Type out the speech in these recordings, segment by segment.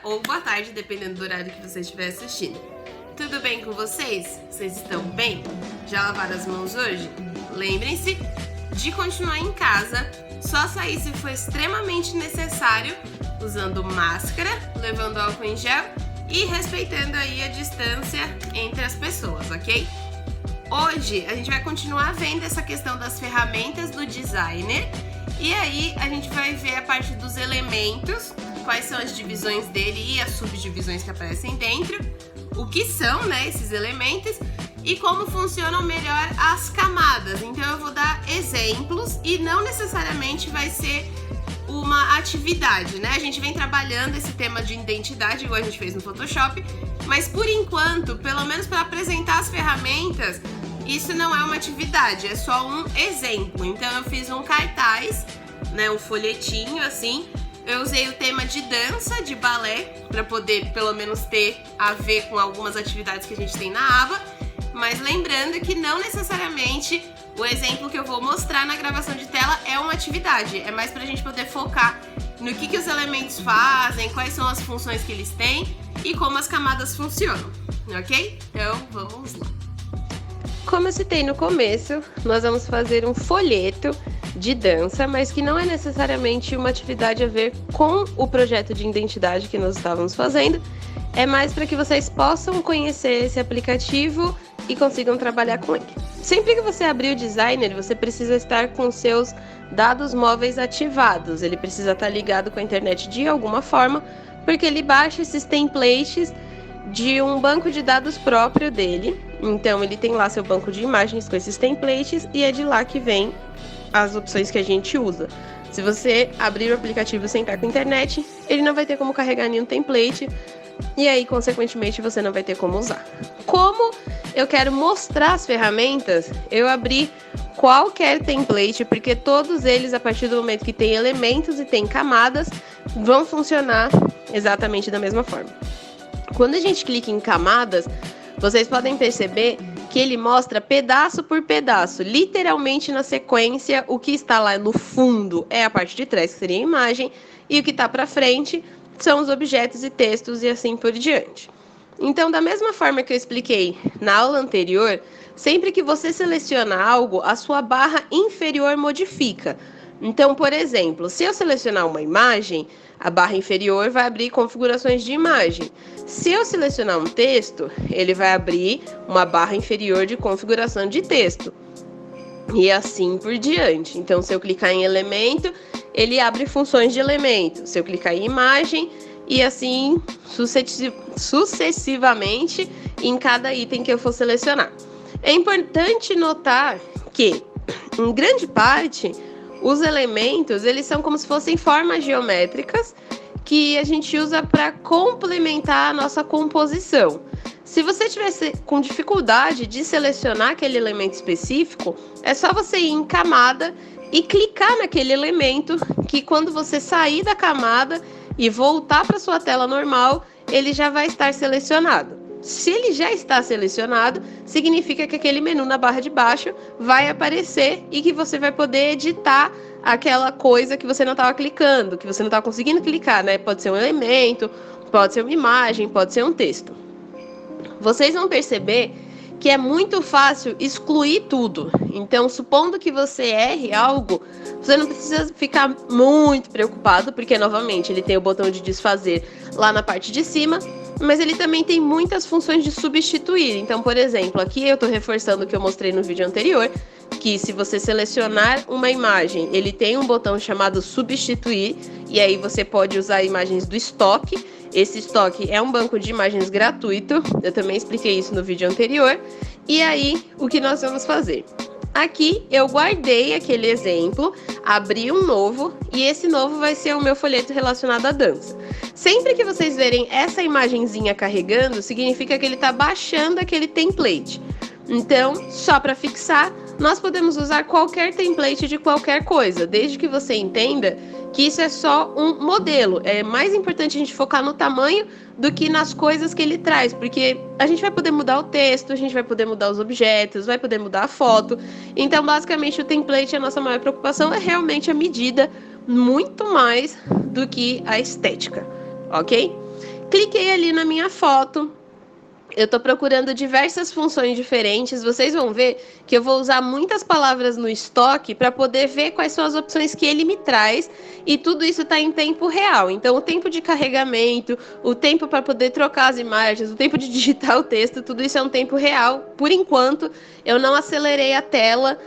ou boa tarde, dependendo do horário que você estiver assistindo. Tudo bem com vocês? Vocês estão bem? Já lavaram as mãos hoje? Lembrem-se de continuar em casa, só sair se for extremamente necessário, usando máscara, levando álcool em gel e respeitando aí a distância entre as pessoas, ok? Hoje a gente vai continuar vendo essa questão das ferramentas do designer e aí a gente vai ver a parte dos elementos, quais são as divisões dele e as subdivisões que aparecem dentro, o que são, né, esses elementos e como funcionam melhor as camadas. Então eu vou dar exemplos e não necessariamente vai ser uma atividade, né? A gente vem trabalhando esse tema de identidade, igual a gente fez no Photoshop, mas por enquanto, pelo menos para apresentar as ferramentas, isso não é uma atividade, é só um exemplo. Então eu fiz um cartaz, né, um folhetinho assim. Eu usei o tema de dança, de balé, para poder pelo menos ter a ver com algumas atividades que a gente tem na aba, mas lembrando que não necessariamente o exemplo que eu vou mostrar na gravação de tela é uma atividade, é mais pra gente poder focar no que os elementos fazem, quais são as funções que eles têm e como as camadas funcionam, ok? Então vamos lá. Como eu citei no começo, nós vamos fazer um folheto de dança, mas que não é necessariamente uma atividade a ver com o projeto de identidade que nós estávamos fazendo, é mais para que vocês possam conhecer esse aplicativo e consigam trabalhar com ele. Sempre que você abrir o designer, você precisa estar com seus dados móveis ativados, ele precisa estar ligado com a internet de alguma forma, porque ele baixa esses templates de um banco de dados próprio dele. Então ele tem lá seu banco de imagens com esses templates e é de lá que vem as opções que a gente usa. Se você abrir o aplicativo sem estar com internet, ele não vai ter como carregar nenhum template e aí, consequentemente, você não vai ter como usar. Como eu quero mostrar as ferramentas, eu abri qualquer template, porque todos eles, a partir do momento que tem elementos e tem camadas, vão funcionar exatamente da mesma forma. Quando a gente clica em camadas, vocês podem perceber que ele mostra pedaço por pedaço, literalmente na sequência. O que está lá no fundo é a parte de trás, que seria a imagem, e o que está para frente são os objetos e textos e assim por diante. Então, da mesma forma que eu expliquei na aula anterior, sempre que você seleciona algo, a sua barra inferior modifica. Então, por exemplo, se eu selecionar uma imagem, a barra inferior vai abrir configurações de imagem. Se eu selecionar um texto, ele vai abrir uma barra inferior de configuração de texto. E assim por diante. Então, se eu clicar em elemento, ele abre funções de elemento. Se eu clicar em imagem, e assim sucessivamente em cada item que eu for selecionar. É importante notar que, em grande parte, os elementos, eles são como se fossem formas geométricas que a gente usa para complementar a nossa composição. Se você tivesse com dificuldade de selecionar aquele elemento específico, é só você ir em camada e clicar naquele elemento, que quando você sair da camada e voltar para sua tela normal, ele já vai estar selecionado. Se ele já está selecionado, significa que aquele menu na barra de baixo vai aparecer e que você vai poder editar aquela coisa que você não estava clicando, que você não estava conseguindo clicar, né? Pode ser um elemento, pode ser uma imagem, pode ser um texto. Vocês vão perceber que é muito fácil excluir tudo. Então, supondo que você erre algo, você não precisa ficar muito preocupado, porque, novamente, ele tem o botão de desfazer lá na parte de cima, mas ele também tem muitas funções de substituir. Então, por exemplo, aqui eu estou reforçando o que eu mostrei no vídeo anterior, que se você selecionar uma imagem, ele tem um botão chamado substituir, e aí você pode usar imagens do estoque. Esse estoque é um banco de imagens gratuito, eu também expliquei isso no vídeo anterior. E aí, o que nós vamos fazer? Aqui eu guardei aquele exemplo, abri um novo, e esse novo vai ser o meu folheto relacionado à dança. Sempre que vocês verem essa imagenzinha carregando, significa que ele está baixando aquele template. Então, só para fixar, nós podemos usar qualquer template de qualquer coisa, desde que você entenda que isso é só um modelo. É mais importante a gente focar no tamanho do que nas coisas que ele traz, porque a gente vai poder mudar o texto, a gente vai poder mudar os objetos, vai poder mudar a foto. Então, basicamente, o template, a nossa maior preocupação é realmente a medida, muito mais do que a estética, ok? Cliquei ali na minha foto. Eu estou procurando diversas funções diferentes. Vocês vão ver que eu vou usar muitas palavras no estoque para poder ver quais são as opções que ele me traz. E tudo isso está em tempo real. Então, o tempo de carregamento, o tempo para poder trocar as imagens, o tempo de digitar o texto, tudo isso é um tempo real. Por enquanto, eu não acelerei a tela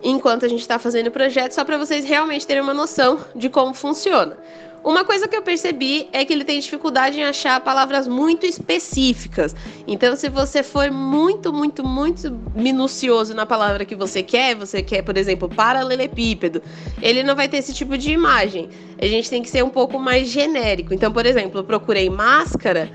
enquanto a gente está fazendo o projeto, só para vocês realmente terem uma noção de como funciona. Uma coisa que eu percebi é que ele tem dificuldade em achar palavras muito específicas. Então, se você for muito minucioso na palavra que você quer, por exemplo, paralelepípedo, ele não vai ter esse tipo de imagem. A gente tem que ser um pouco mais genérico. Então, por exemplo, eu procurei máscara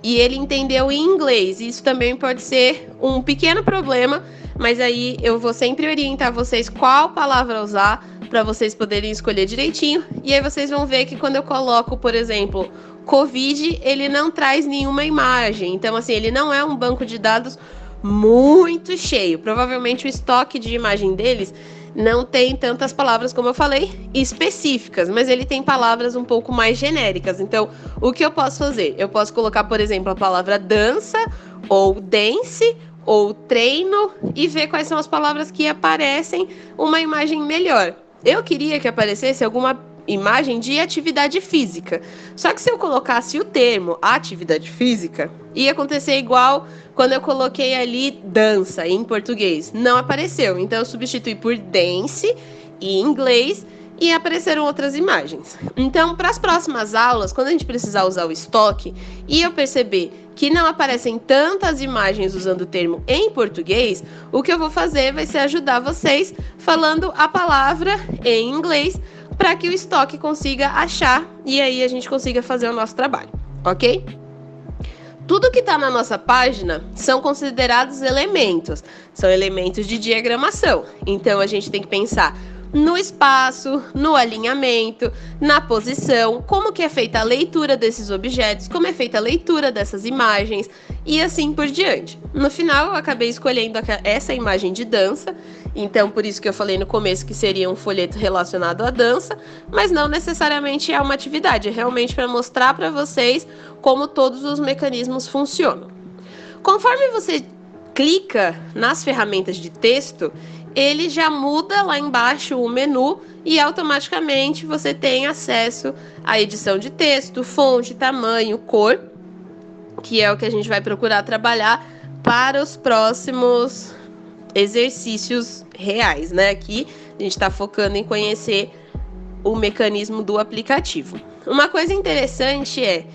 e ele entendeu em inglês. Isso também pode ser um pequeno problema, mas aí eu vou sempre orientar vocês qual palavra usar para vocês poderem escolher direitinho. E aí vocês vão ver que quando eu coloco, por exemplo, Covid, ele não traz nenhuma imagem. Então, assim, ele não é um banco de dados muito cheio. Provavelmente o estoque de imagem deles não tem tantas palavras, como eu falei, específicas, mas ele tem palavras um pouco mais genéricas. Então, o que eu posso fazer? Eu posso colocar, por exemplo, a palavra dança, ou dance, ou treino, e ver quais são as palavras que aparecem uma imagem melhor. Eu queria que aparecesse alguma imagem de atividade física. Só que se eu colocasse o termo atividade física, ia acontecer igual quando eu coloquei ali dança em português. Não apareceu. Então eu substituí por dance em inglês e apareceram outras imagens. Então, para as próximas aulas, quando a gente precisar usar o estoque e eu perceber que não aparecem tantas imagens usando o termo em português, o que eu vou fazer vai ser ajudar vocês falando a palavra em inglês para que o estoque consiga achar e aí a gente consiga fazer o nosso trabalho, ok? Tudo que está na nossa página são considerados elementos, são elementos de diagramação. Então, a gente tem que pensar no espaço, no alinhamento, na posição, como que é feita a leitura desses objetos, como é feita a leitura dessas imagens e assim por diante. No final, eu acabei escolhendo essa imagem de dança, então por isso que eu falei no começo que seria um folheto relacionado à dança, mas não necessariamente é uma atividade, é realmente para mostrar para vocês como todos os mecanismos funcionam. Conforme você clica nas ferramentas de texto, ele já muda lá embaixo o menu e automaticamente você tem acesso à edição de texto, fonte, tamanho, cor, que é o que a gente vai procurar trabalhar para os próximos exercícios reais, né? Aqui a gente está focando em conhecer o mecanismo do aplicativo. Uma coisa interessante é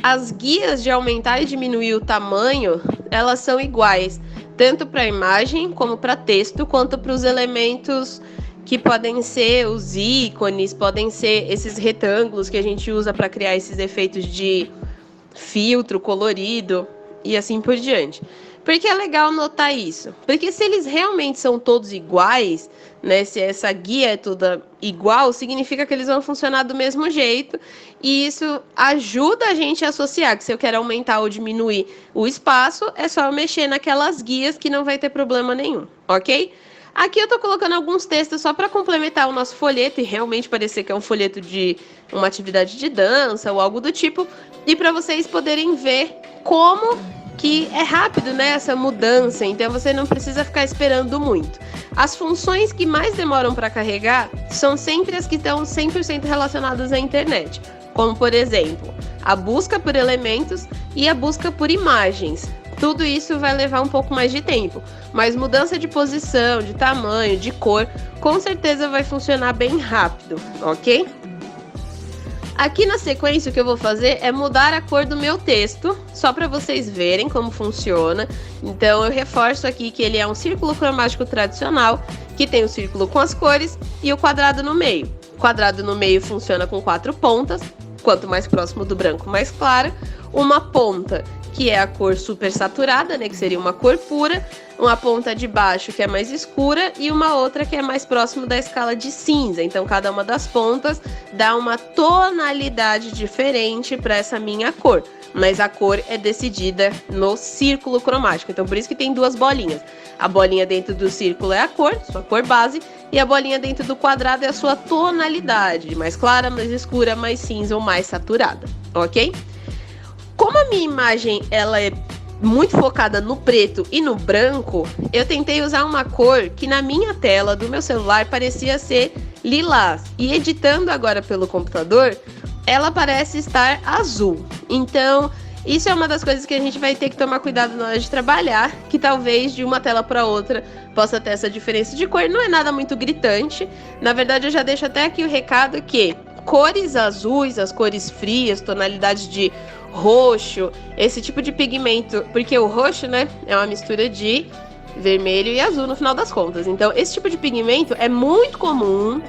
as guias de aumentar e diminuir o tamanho, elas são iguais, tanto para a imagem, como para texto, quanto para os elementos que podem ser os ícones, podem ser esses retângulos que a gente usa para criar esses efeitos de filtro colorido e assim por diante. Por que é legal notar isso? Porque se eles realmente são todos iguais, né, se essa guia é toda igual, significa que eles vão funcionar do mesmo jeito e isso ajuda a gente a associar que se eu quero aumentar ou diminuir o espaço, é só eu mexer naquelas guias que não vai ter problema nenhum, ok? Aqui eu tô colocando alguns textos só para complementar o nosso folheto e realmente parecer que é um folheto de uma atividade de dança ou algo do tipo, e para vocês poderem ver como que é rápido, né, essa mudança, então você não precisa ficar esperando muito. As funções que mais demoram para carregar são sempre as que estão 100% relacionadas à internet, como por exemplo, a busca por elementos e a busca por imagens. Tudo isso vai levar um pouco mais de tempo, mas mudança de posição, de tamanho, de cor, com certeza vai funcionar bem rápido, ok? Aqui na sequência o que eu vou fazer é mudar a cor do meu texto, só para vocês verem como funciona. Então eu reforço aqui que ele é um círculo cromático tradicional, que tem o círculo com as cores e o quadrado no meio. O quadrado no meio funciona com 4 pontas, quanto mais próximo do branco, mais clara. Uma ponta que é a cor super saturada, né, que seria uma cor pura, uma ponta de baixo que é mais escura e uma outra que é mais próximo da escala de cinza. Então, cada uma das pontas dá uma tonalidade diferente para essa minha cor, mas a cor é decidida no círculo cromático. Então, por isso que tem duas bolinhas. A bolinha dentro do círculo é a cor, sua cor base, e a bolinha dentro do quadrado é a sua tonalidade, mais clara, mais escura, mais cinza ou mais saturada, ok? Como a minha imagem ela é muito focada no preto e no branco, eu tentei usar uma cor que na minha tela do meu celular parecia ser lilás. E editando agora pelo computador, ela parece estar azul. Então, isso é uma das coisas que a gente vai ter que tomar cuidado na hora de trabalhar, que talvez de uma tela para outra possa ter essa diferença de cor. Não é nada muito gritante. Na verdade, eu já deixo até aqui o recado que cores azuis, as cores frias, tonalidades de roxo, esse tipo de pigmento, porque o roxo, né, é uma mistura de vermelho e azul no final das contas. Então, esse tipo de pigmento é muito comum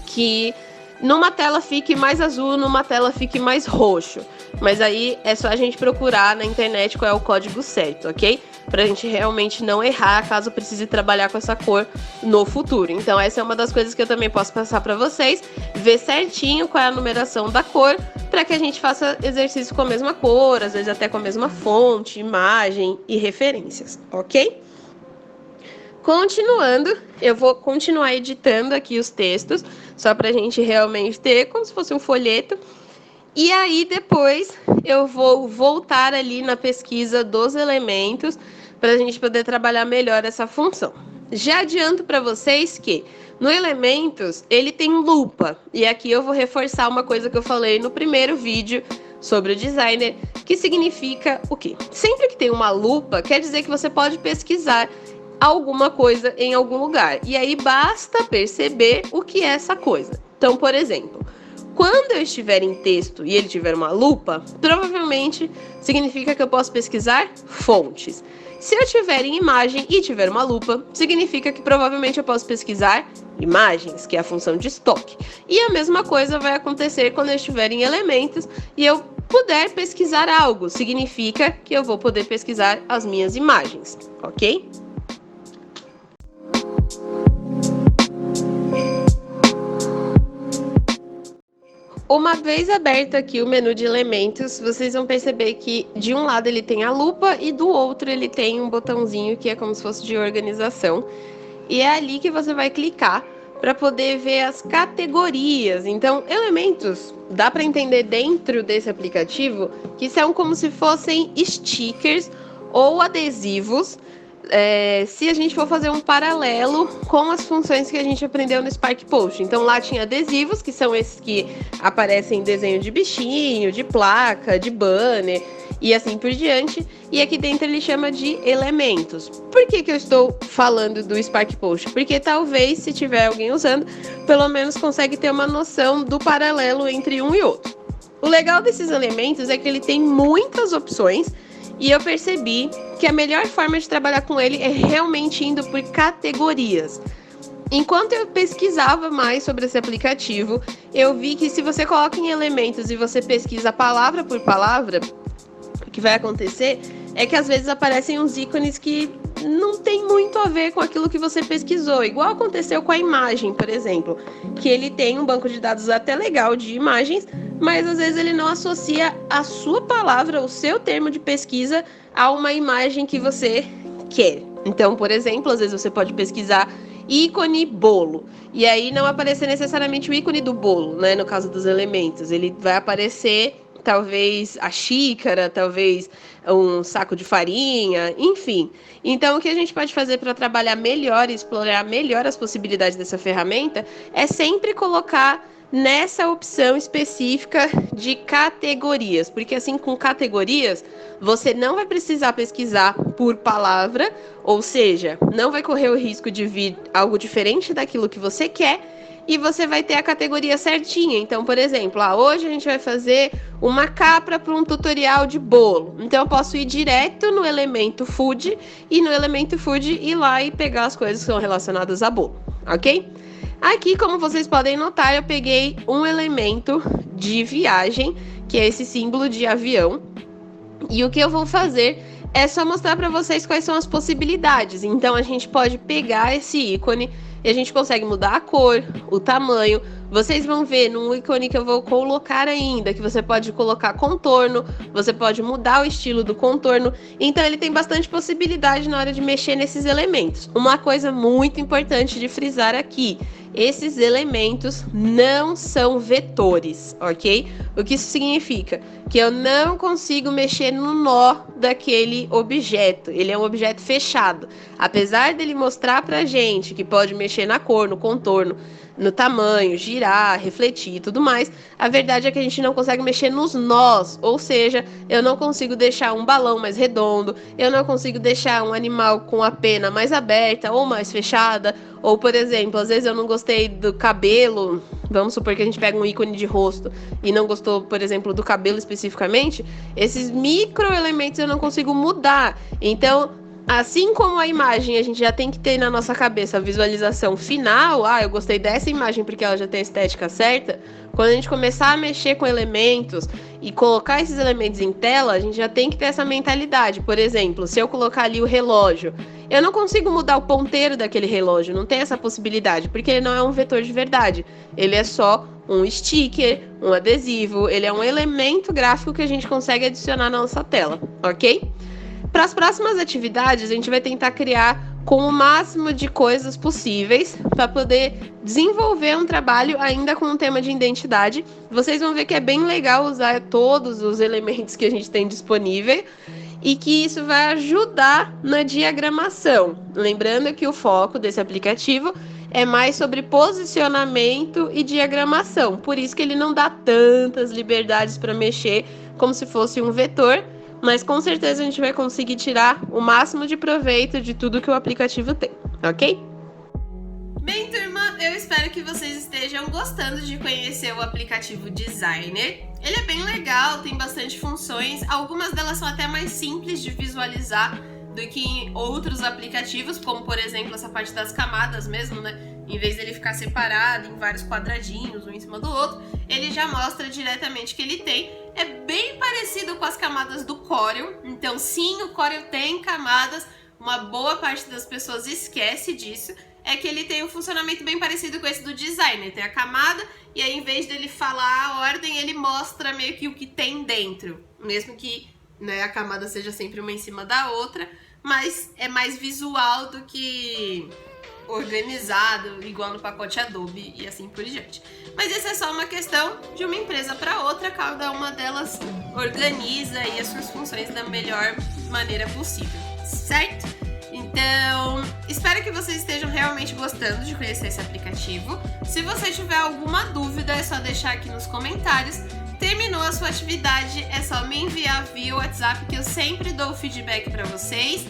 que numa tela fique mais azul, numa tela fique mais roxo. Mas aí é só a gente procurar na internet qual é o código certo, ok? Pra gente realmente não errar caso precise trabalhar com essa cor no futuro. Então essa é uma das coisas que eu também posso passar pra vocês, ver certinho qual é a numeração da cor, para que a gente faça exercício com a mesma cor, às vezes até com a mesma fonte, imagem e referências, ok? Continuando, eu vou continuar editando aqui os textos, só pra gente realmente ter como se fosse um folheto. E aí depois eu vou voltar ali na pesquisa dos elementos para a gente poder trabalhar melhor essa função. Já adianto para vocês que no elementos ele tem lupa. E aqui eu vou reforçar uma coisa que eu falei no primeiro vídeo sobre o designer, que significa o quê? Sempre que tem uma lupa, quer dizer que você pode pesquisar alguma coisa em algum lugar. E aí basta perceber o que é essa coisa. Então, por exemplo, quando eu estiver em texto e ele tiver uma lupa, provavelmente significa que eu posso pesquisar fontes. Se eu tiver em imagem e tiver uma lupa, significa que provavelmente eu posso pesquisar imagens, que é a função de estoque. E a mesma coisa vai acontecer quando eu estiver em elementos e eu puder pesquisar algo, significa que eu vou poder pesquisar as minhas imagens, ok? Uma vez aberto aqui o menu de elementos, vocês vão perceber que de um lado ele tem a lupa e do outro ele tem um botãozinho que é como se fosse de organização. E é ali que você vai clicar para poder ver as categorias. Então, elementos, dá para entender dentro desse aplicativo que são como se fossem stickers ou adesivos. Se a gente for fazer um paralelo com as funções que a gente aprendeu no Spark Post. Então lá tinha adesivos, que são esses que aparecem em desenho de bichinho, de placa, de banner e assim por diante. E aqui dentro ele chama de elementos. Por que eu estou falando do Spark Post? Porque talvez, se tiver alguém usando, pelo menos consegue ter uma noção do paralelo entre um e outro. O legal desses elementos é que ele tem muitas opções. E eu percebi que a melhor forma de trabalhar com ele é realmente indo por categorias. Enquanto eu pesquisava mais sobre esse aplicativo, eu vi que se você coloca em elementos e você pesquisa palavra por palavra, o que vai acontecer é que às vezes aparecem uns ícones que não tem muito a ver com aquilo que você pesquisou. Igual aconteceu com a imagem, por exemplo, que ele tem um banco de dados até legal de imagens, mas às vezes ele não associa a sua palavra, o seu termo de pesquisa, a uma imagem que você quer. Então, por exemplo, às vezes você pode pesquisar ícone bolo, e aí não aparecer necessariamente o ícone do bolo, né? No caso dos elementos, ele vai aparecer talvez a xícara, talvez um saco de farinha, enfim. Então, o que a gente pode fazer para trabalhar melhor e explorar melhor as possibilidades dessa ferramenta é sempre colocar nessa opção específica de categorias, porque assim, com categorias, você não vai precisar pesquisar por palavra, ou seja, não vai correr o risco de vir algo diferente daquilo que você quer, e você vai ter a categoria certinha. Então, por exemplo, hoje a gente vai fazer uma capa para um tutorial de bolo. Então, eu posso ir direto no elemento food e no elemento food ir lá e pegar as coisas que são relacionadas a bolo, ok? Aqui, como vocês podem notar, eu peguei um elemento de viagem, que é esse símbolo de avião. E o que eu vou fazer é só mostrar para vocês quais são as possibilidades. Então, a gente pode pegar esse ícone, e a gente consegue mudar a cor, o tamanho. Vocês vão ver num ícone que eu vou colocar ainda, que você pode colocar contorno, você pode mudar o estilo do contorno. Então ele tem bastante possibilidade na hora de mexer nesses elementos. Uma coisa muito importante de frisar aqui: esses elementos não são vetores, ok? O que isso significa? Que eu não consigo mexer no nó daquele objeto. Ele é um objeto fechado. Apesar dele mostrar pra gente que pode mexer na cor, no contorno, no tamanho, girar, refletir e tudo mais, a verdade é que a gente não consegue mexer nos nós, ou seja, eu não consigo deixar um balão mais redondo, eu não consigo deixar um animal com a pena mais aberta ou mais fechada, ou, por exemplo, às vezes eu não gostei do cabelo, vamos supor que a gente pega um ícone de rosto e não gostou, por exemplo, do cabelo especificamente, esses microelementos eu não consigo mudar. Então, assim como a imagem a gente já tem que ter na nossa cabeça a visualização final, eu gostei dessa imagem porque ela já tem a estética certa, quando a gente começar a mexer com elementos e colocar esses elementos em tela, a gente já tem que ter essa mentalidade. Por exemplo, se eu colocar ali o relógio, eu não consigo mudar o ponteiro daquele relógio, não tem essa possibilidade, porque ele não é um vetor de verdade, ele é só um sticker, um adesivo, ele é um elemento gráfico que a gente consegue adicionar na nossa tela, ok? Para as próximas atividades, a gente vai tentar criar com o máximo de coisas possíveis para poder desenvolver um trabalho ainda com um tema de identidade. Vocês vão ver que é bem legal usar todos os elementos que a gente tem disponível e que isso vai ajudar na diagramação. Lembrando que o foco desse aplicativo é mais sobre posicionamento e diagramação, por isso que ele não dá tantas liberdades para mexer como se fosse um vetor, mas com certeza a gente vai conseguir tirar o máximo de proveito de tudo que o aplicativo tem, ok? Bem, turma, eu espero que vocês estejam gostando de conhecer o aplicativo Designer. Ele é bem legal, tem bastante funções, algumas delas são até mais simples de visualizar do que em outros aplicativos, como por exemplo essa parte das camadas mesmo, né? Em vez dele ficar separado em vários quadradinhos, um em cima do outro, ele já mostra diretamente que ele tem. É bem parecido com as camadas do Corel, então sim, o Corel tem camadas, uma boa parte das pessoas esquece disso, é que ele tem um funcionamento bem parecido com esse do Designer, tem a camada e aí em vez dele falar a ordem, ele mostra meio que o que tem dentro, mesmo que, né, a camada seja sempre uma em cima da outra, mas é mais visual do que organizado, igual no pacote Adobe e assim por diante. Mas isso é só uma questão de uma empresa para outra, cada uma delas organiza aí as suas funções da melhor maneira possível, certo? Então, espero que vocês estejam realmente gostando de conhecer esse aplicativo. Se você tiver alguma dúvida, é só deixar aqui nos comentários. Terminou a sua atividade, é só me enviar via WhatsApp que eu sempre dou feedback para vocês.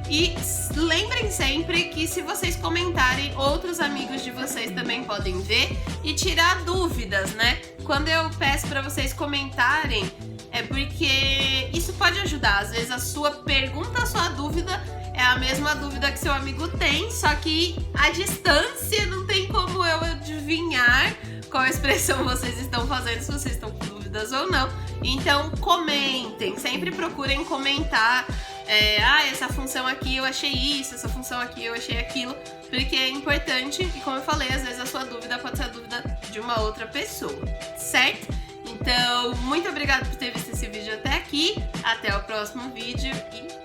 E lembrem sempre que se vocês comentarem, outros amigos de vocês também podem ver e tirar dúvidas, né? Quando eu peço para vocês comentarem, é porque isso pode ajudar. Às vezes a sua pergunta, a sua dúvida é a mesma dúvida que seu amigo tem, só que à distância não tem como eu adivinhar qual expressão vocês estão fazendo, se vocês estão com dúvidas ou não. Então comentem, sempre procurem comentar. Essa função aqui eu achei isso, essa função aqui eu achei aquilo, porque é importante e, como eu falei, às vezes a sua dúvida pode ser a dúvida de uma outra pessoa, certo? Então, muito obrigada por ter visto esse vídeo até aqui, até o próximo vídeo e